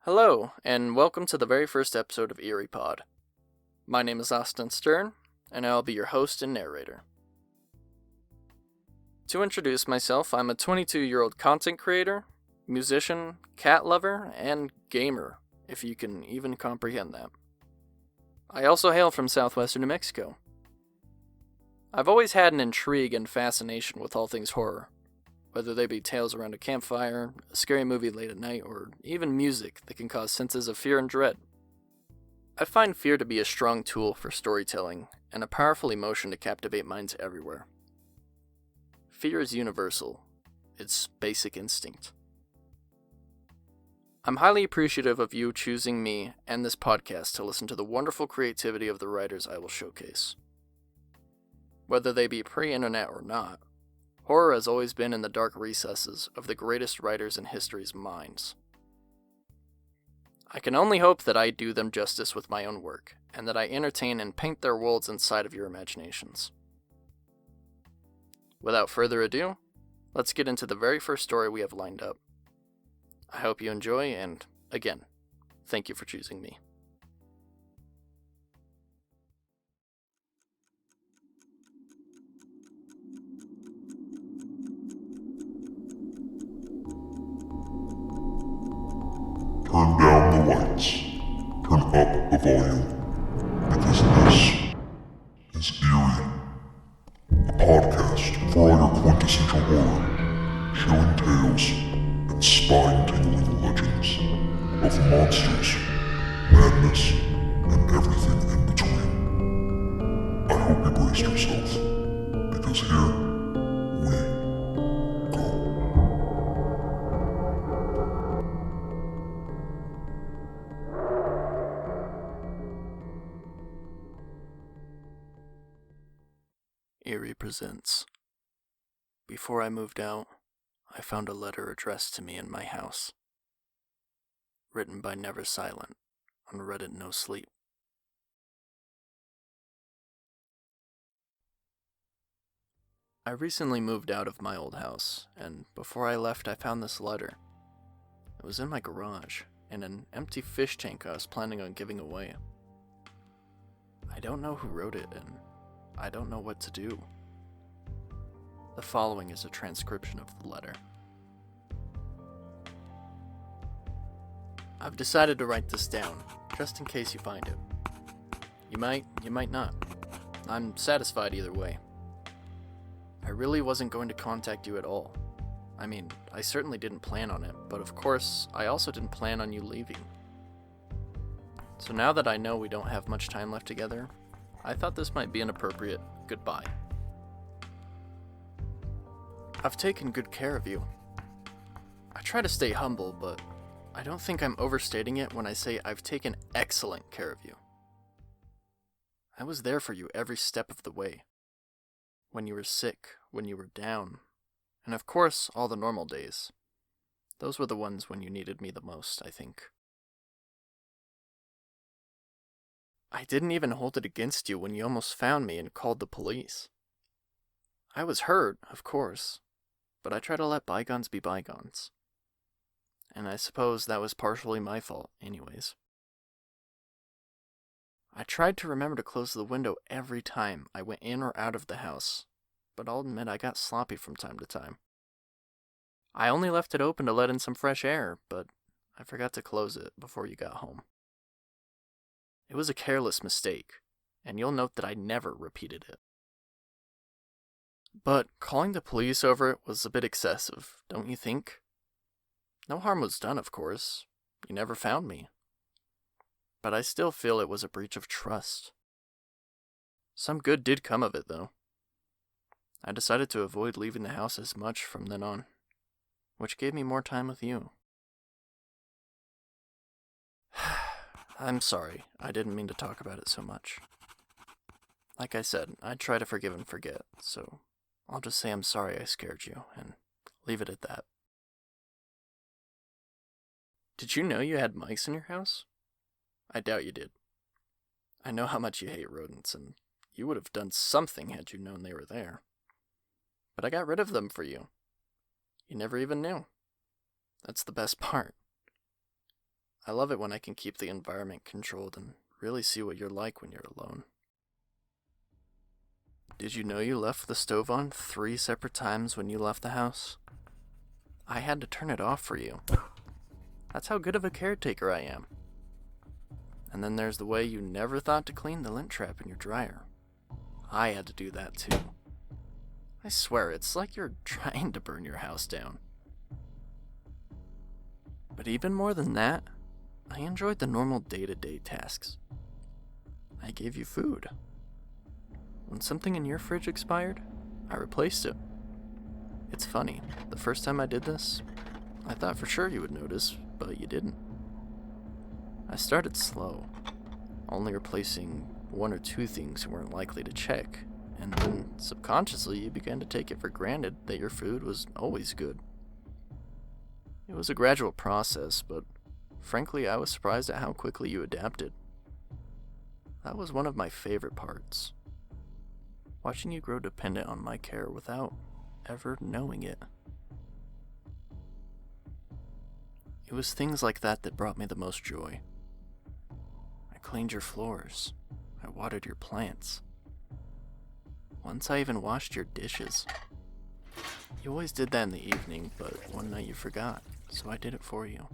Hello, and welcome to the very first episode of Eerie Pod. My name is Austin Stern, and I'll be your host and narrator. To introduce myself, I'm a 22-year-old content creator, musician, cat lover, and gamer, if you can even comprehend that. I also hail from southwestern New Mexico. I've always had an intrigue and fascination with all things horror, whether they be tales around a campfire, a scary movie late at night, or even music that can cause senses of fear and dread. I find fear to be a strong tool for storytelling and a powerful emotion to captivate minds everywhere. Fear is universal. It's basic instinct. I'm highly appreciative of you choosing me and this podcast to listen to the wonderful creativity of the writers I will showcase. Whether they be pre-internet or not, horror has always been in the dark recesses of the greatest writers in history's minds. I can only hope that I do them justice with my own work, and that I entertain and paint their worlds inside of your imaginations. Without further ado, let's get into the very first story we have lined up. I hope you enjoy, and again, thank you for choosing me. Turn down the lights. Turn up the volume. Because this is Eerie. A podcast for all your quintessential horror, chilling tales, and spine-tingling legends of monsters, madness, and everything in between. I hope you braced yourself, because here we go. Eerie presents. Before I moved out, I found a letter addressed to me in my house. Written by Never Silent on Reddit No Sleep. I recently moved out of my old house, and before I left I found this letter. It was in my garage, in an empty fish tank I was planning on giving away. I don't know who wrote it, and I don't know what to do. The following is a transcription of the letter. I've decided to write this down, just in case you find it. You might not. I'm satisfied either way. I really wasn't going to contact you at all. I mean, I certainly didn't plan on it, but of course, I also didn't plan on you leaving. So now that I know we don't have much time left together, I thought this might be an appropriate goodbye. I've taken good care of you. I try to stay humble, but I don't think I'm overstating it when I say I've taken excellent care of you. I was there for you every step of the way. When you were sick, when you were down, and of course, all the normal days. Those were the ones when you needed me the most, I think. I didn't even hold it against you when you almost found me and called the police. I was hurt, of course, but I try to let bygones be bygones. And I suppose that was partially my fault, anyways. I tried to remember to close the window every time I went in or out of the house, but I'll admit I got sloppy from time to time. I only left it open to let in some fresh air, but I forgot to close it before you got home. It was a careless mistake, and you'll note that I never repeated it. But calling the police over it was a bit excessive, don't you think? No harm was done, of course. You never found me. But I still feel it was a breach of trust. Some good did come of it, though. I decided to avoid leaving the house as much from then on, which gave me more time with you. I'm sorry, I didn't mean to talk about it so much. Like I said, I try to forgive and forget, so I'll just say I'm sorry I scared you, and leave it at that. Did you know you had mice in your house? I doubt you did. I know how much you hate rodents, and you would have done something had you known they were there. But I got rid of them for you. You never even knew. That's the best part. I love it when I can keep the environment controlled and really see what you're like when you're alone. Did you know you left the stove on 3 separate times when you left the house? I had to turn it off for you. That's how good of a caretaker I am. And then there's the way you never thought to clean the lint trap in your dryer. I had to do that too. I swear, it's like you're trying to burn your house down. But even more than that, I enjoyed the normal day-to-day tasks. I gave you food. When something in your fridge expired, I replaced it. It's funny, the first time I did this, I thought for sure you would notice, but you didn't. I started slow, only replacing 1 or 2 things you weren't likely to check, and then subconsciously you began to take it for granted that your food was always good. It was a gradual process, but frankly I was surprised at how quickly you adapted. That was one of my favorite parts. Watching you grow dependent on my care without ever knowing it. It was things like that that brought me the most joy. I cleaned your floors. I watered your plants. Once I even washed your dishes. You always did that in the evening, but one night you forgot, so I did it for you.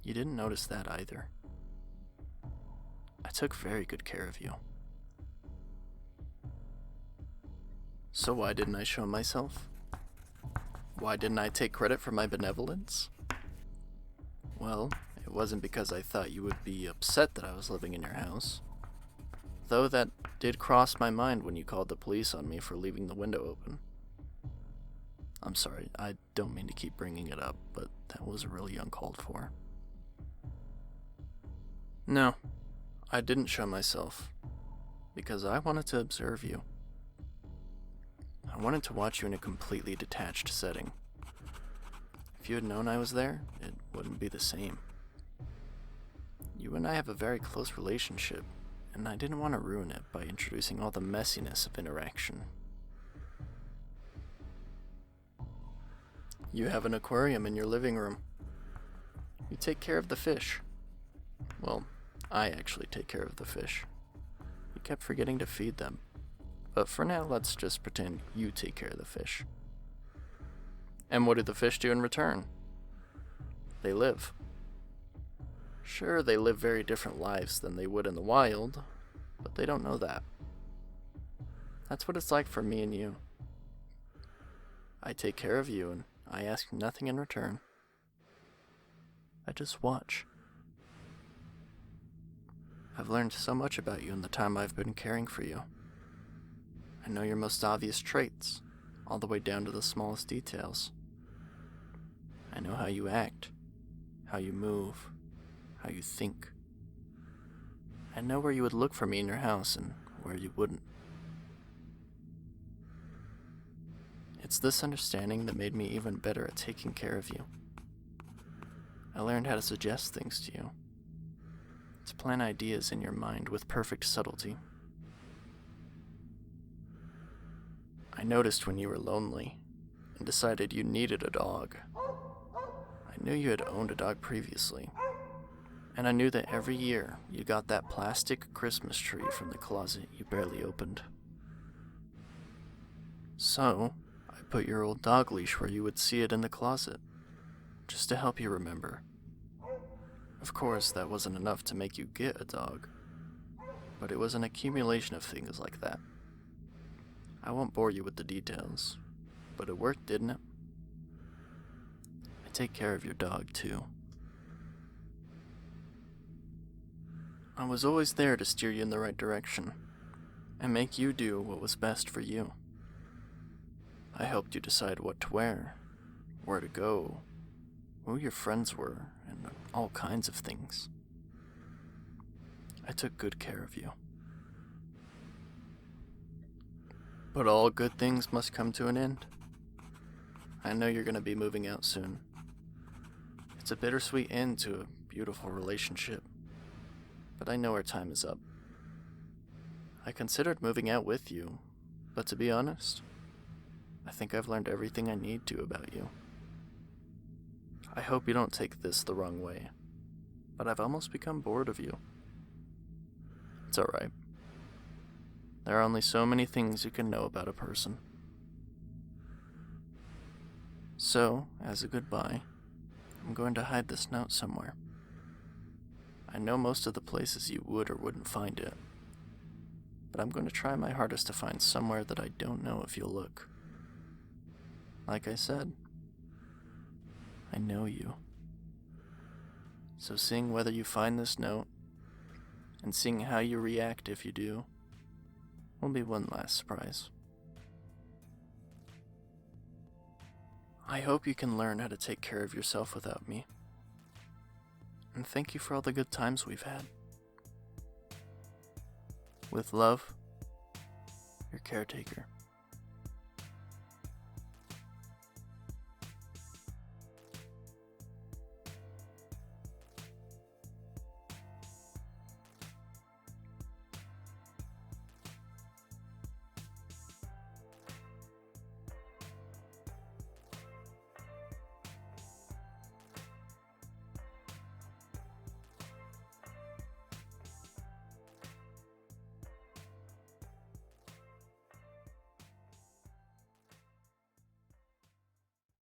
You didn't notice that either. I took very good care of you. So why didn't I show myself? Why didn't I take credit for my benevolence? Well, it wasn't because I thought you would be upset that I was living in your house. Though that did cross my mind when you called the police on me for leaving the window open. I'm sorry, I don't mean to keep bringing it up, but that was really uncalled for. No, I didn't show myself, because I wanted to observe you. I wanted to watch you in a completely detached setting. If you had known I was there, it wouldn't be the same. You and I have a very close relationship, and I didn't want to ruin it by introducing all the messiness of interaction. You have an aquarium in your living room. You take care of the fish. Well, I actually take care of the fish. You kept forgetting to feed them. But for now, let's just pretend you take care of the fish. And what do the fish do in return? They live. Sure, they live very different lives than they would in the wild, but they don't know that. That's what it's like for me and you. I take care of you, and I ask nothing in return. I just watch. I've learned so much about you in the time I've been caring for you. I know your most obvious traits, all the way down to the smallest details. I know how you act, how you move, how you think. I know where you would look for me in your house and where you wouldn't. It's this understanding that made me even better at taking care of you. I learned how to suggest things to you, to plant ideas in your mind with perfect subtlety. I noticed when you were lonely and decided you needed a dog. I knew you had owned a dog previously, and I knew that every year you got that plastic Christmas tree from the closet you barely opened. So, I put your old dog leash where you would see it in the closet, just to help you remember. Of course, that wasn't enough to make you get a dog, but it was an accumulation of things like that. I won't bore you with the details, but it worked, didn't it? I take care of your dog, too. I was always there to steer you in the right direction, and make you do what was best for you. I helped you decide what to wear, where to go, who your friends were, and all kinds of things. I took good care of you. But all good things must come to an end. I know you're going to be moving out soon. It's a bittersweet end to a beautiful relationship, but I know our time is up. I considered moving out with you, but to be honest, I think I've learned everything I need to about you. I hope you don't take this the wrong way. but I've almost become bored of you. It's alright. There are only so many things you can know about a person. So, as a goodbye, I'm going to hide this note somewhere. I know most of the places you would or wouldn't find it, but I'm going to try my hardest to find somewhere that I don't know if you'll look. Like I said, I know you. So seeing whether you find this note, and seeing how you react if you do, will be one last surprise. I hope you can learn how to take care of yourself without me. And thank you for all the good times we've had. With love, your caretaker.